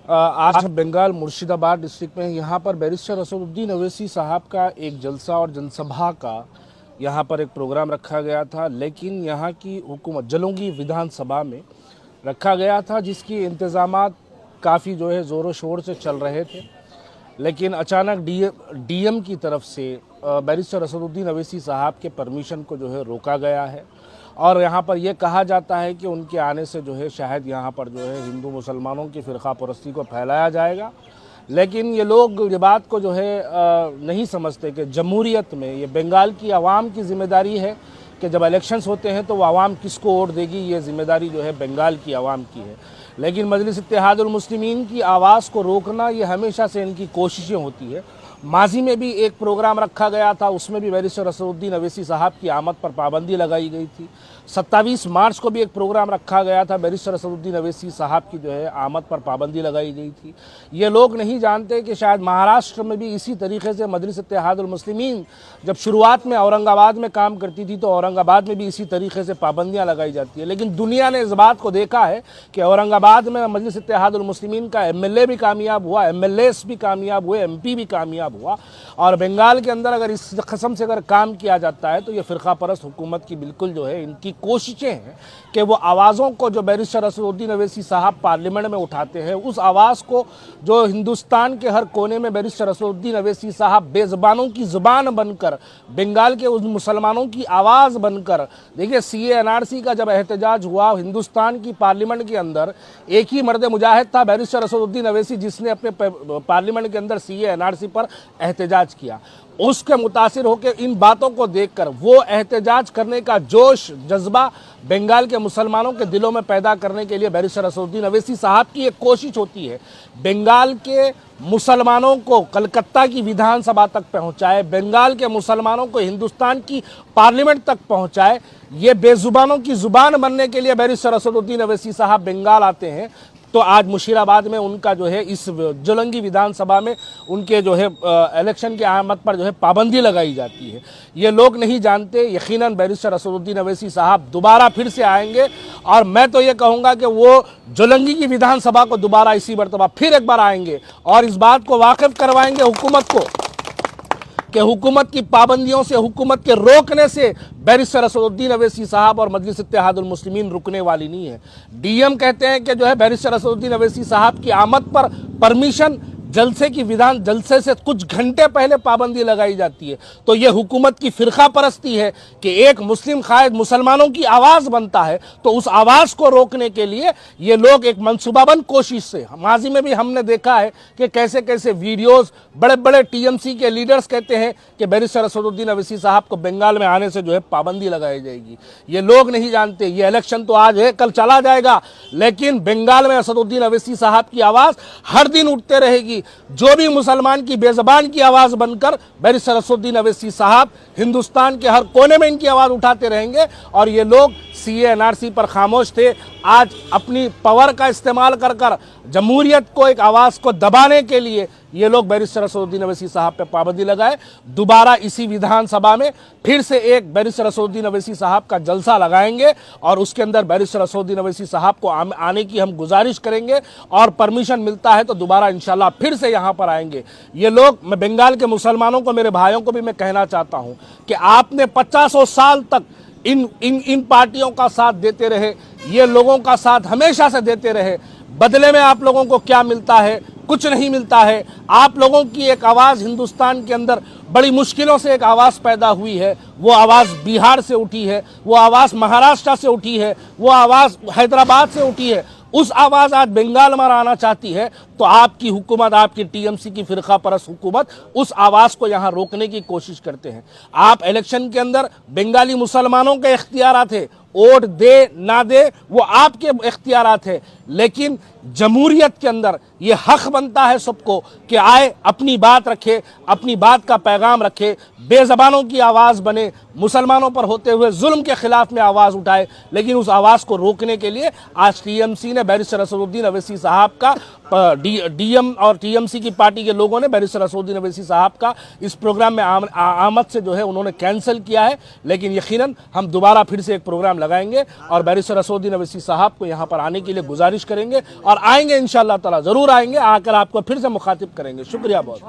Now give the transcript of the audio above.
आज बंगाल मुर्शिदाबाद डिस्ट्रिक्ट में यहाँ पर बैरिस्टर असदुद्दीन अवैसी साहब का एक जलसा और जनसभा का यहाँ पर एक प्रोग्राम रखा गया था, लेकिन यहाँ की हुकूमत जलोंगी विधानसभा में रखा गया था, जिसकी इंतज़ामात काफ़ी जो है ज़ोरों शोर से चल रहे थे। लेकिन अचानक डीएम की तरफ से बैरिस्टर असदुद्दीन अवैसी साहब के परमिशन को जो है रोका गया है और यहाँ पर यह कहा जाता है कि उनके आने से जो है शायद यहाँ पर जो है हिंदू मुसलमानों की फ़िरका परस्ती को फैलाया जाएगा। लेकिन ये लोग ये बात को जो है नहीं समझते कि जमहूरियत में ये बंगाल की आवाम की ज़िम्मेदारी है कि जब इलेक्शंस होते हैं तो वो आवाम किसको वोट देगी, ये ज़िम्मेदारी जो है बंगाल की आवाम की है। लेकिन मजलिस इत्तेहादुल मुस्लिमीन की आवाज़ को रोकना ये हमेशा से इनकी कोशिशें होती है। माजी में भी एक प्रोग्राम रखा गया था, उसमें भी बैरिस्टर असदुद्दीन अवैसी साहब की आमद पर पाबंदी लगाई गई थी। 27 मार्च को भी एक प्रोग्राम रखा गया था, बैरिस्टर असदुद्दीन अवैसी साहब की जो है आमद पर पाबंदी लगाई गई थी। ये लोग नहीं जानते कि शायद महाराष्ट्र में भी इसी तरीके से मजलिस इत्तेहादुल मुस्लिमीन जब शुरुआत में औरंगाबाद में काम करती थी तो औरंगाबाद में भी इसी तरीके से पाबंदियाँ लगाई जाती है। लेकिन दुनिया ने इस बात को देखा है कि औरंगाबाद में मजलिस इत्तेहादुल मुस्लिमीन का MLA भी कामयाब हुआ, MLAs भी कामयाब हुए, MP भी कामयाब हुआ। और बंगाल के अंदर अगर इस कस्म से अगर काम किया जाता है तो ये फ़िरका परस्त हुकूमत की बिल्कुल जो है इनकी कोशिशें हैं कि वो आवाज़ों को जो बैरिस्टर असदुद्दीन अवैसी साहब पार्लियामेंट में उठाते हैं, उस आवाज़ को जो हिंदुस्तान के हर कोने में बैरिस्टर असदुद्दीन अवैसी साहब बेज़बानों की ज़ुबान बनकर, बंगाल के उस मुसलमानों की आवाज़ बनकर। देखिए CA NRC का जब एहतजाज हुआ हिंदुस्तान की पार्लियामेंट के अंदर, एक ही मर्द मुजाहिद था बैरिस्टर असदुद्दीन अवैसी, जिसने अपने पार्लियामेंट के अंदर CA NRC पर एहतजाज किया। उसके मुतासिर होकर इन बातों को देखकर वो एहतजाज करने का जोश जज्बा बंगाल के मुसलमानों के दिलों में पैदा करने के लिए बैरिस्टर असदुद्दीन अवैसी साहब की एक कोशिश होती है बंगाल के मुसलमानों को कलकत्ता की विधानसभा तक पहुंचाए, बंगाल के मुसलमानों को हिंदुस्तान की पार्लियामेंट तक पहुंचाए। ये बेजुबानों की जुबान बनने के लिए बैरिस्टर असदुद्दीन अवैसी साहब बंगाल आते हैं। तो आज मुशीराबाद में उनका जो है इस जोलंगी विधानसभा में उनके जो है इलेक्शन के आमद पर जो है पाबंदी लगाई जाती है। ये लोग नहीं जानते, यकीनन बैरिस्टर असदुद्दीन अवैसी साहब दोबारा फिर से आएंगे और मैं तो ये कहूँगा कि वो जोलंगी की विधानसभा को दोबारा इसी मरतबा फिर एक बार आएंगे और इस बात को वाकिफ करवाएंगे हुकूमत को कि हुकूमत की पाबंदियों से, हुकूमत के रोकने से बैरिस्टर असदुद्दीन अवैसी साहब और मजलिस इत्तेहादुल मुस्लिमीन रुकने वाली नहीं है। डीएम कहते हैं कि जो है बैरिस्टर असदुद्दीन अवैसी साहब की आमद पर परमिशन जलसे से कुछ घंटे पहले पाबंदी लगाई जाती है। तो ये हुकूमत की फ़िरका परस्ती है कि एक मुस्लिम कायद मुसलमानों की आवाज़ बनता है, तो उस आवाज़ को रोकने के लिए ये लोग एक मनसूबाबंद कोशिश से, माजी में भी हमने देखा है कि कैसे कैसे वीडियोज़ बड़े बड़े TMC के लीडर्स कहते हैं कि बैरिस्टर असदुद्दीन अवैसी साहब को बंगाल में आने से जो है पाबंदी लगाई जाएगी। ये लोग नहीं जानते, ये इलेक्शन तो आज है, कल चला जाएगा, लेकिन बंगाल में असदुद्दीन अवैसी साहब की आवाज़ हर दिन उठते रहेगी। जो भी मुसलमान की बेज़बान की आवाज़ बनकर बैरिस्टर असदुद्दीन अवैसी साहब हिंदुस्तान के हर कोने में इनकी आवाज़ उठाते रहेंगे। और ये लोग CA NRC पर खामोश थे, आज अपनी पावर का इस्तेमाल कर कर जमहूरियत को, एक आवाज़ को दबाने के लिए ये लोग बैरिस्टर असदुद्दीन अवैसी साहब पर पाबंदी लगाए। दोबारा इसी विधानसभा में फिर से एक बैरिस्टर असदुद्दीन अवैसी साहब का जलसा लगाएंगे और उसके अंदर बैरिस्टर असदुद्दीन अवैसी साहब को आने की हम गुजारिश करेंगे और परमिशन मिलता है तो दोबारा इंशाल्लाह फिर से यहाँ पर आएंगे। ये लोग, मैं बंगाल के मुसलमानों को, मेरे भाइयों को भी मैं कहना चाहता हूँ कि आपने 50 साल तक इन पार्टियों का साथ देते रहे, ये लोगों का साथ हमेशा से देते रहे। बदले में आप लोगों को क्या मिलता है? कुछ नहीं मिलता है। आप लोगों की एक आवाज़ हिंदुस्तान के अंदर बड़ी मुश्किलों से एक आवाज़ पैदा हुई है, वो आवाज़ बिहार से उठी है, वो आवाज़ महाराष्ट्र से उठी है, वो आवाज़ हैदराबाद से उठी है। उस आवाज़ आज बंगाल में आना चाहती है तो आपकी हुकूमत, आपकी TMC की फ़िरका परस्त हुकूमत उस आवाज़ को यहाँ रोकने की कोशिश करते हैं। आप इलेक्शन के अंदर बंगाली मुसलमानों के इख्तियारात है, वोट दे ना दे वो आपके इख्तियारात है, लेकिन जमहूरियत के अंदर ये हक बनता है सबको कि आए, अपनी बात रखे, अपनी बात का पैगाम रखे, बेज़बानों की आवाज़ बने, मुसलमानों पर होते हुए जुल्म के खिलाफ में आवाज़ उठाए। लेकिन उस आवाज़ को रोकने के लिए आज टीएमसी ने बैरिस्टर असदुद्दीन अवैसी साहब का डीएम और टीएमसी की पार्टी के लोगों ने बैरिस्टर असदुद्दीन अवैसी साहब का इस प्रोग्राम में आमद से जो है उन्होंने कैंसिल किया है। लेकिन यकीनन हम दोबारा फिर से एक प्रोग्राम लगाएंगे और बैरिस्टर असदुद्दीन अवैसी साहब को यहाँ पर आने के लिए गुजारिश करेंगे और आएंगे इंशाअल्लाह ताला, ज़रूर आएंगे, आकर आपको फिर से मुखातिब करेंगे। शुक्रिया बहुत।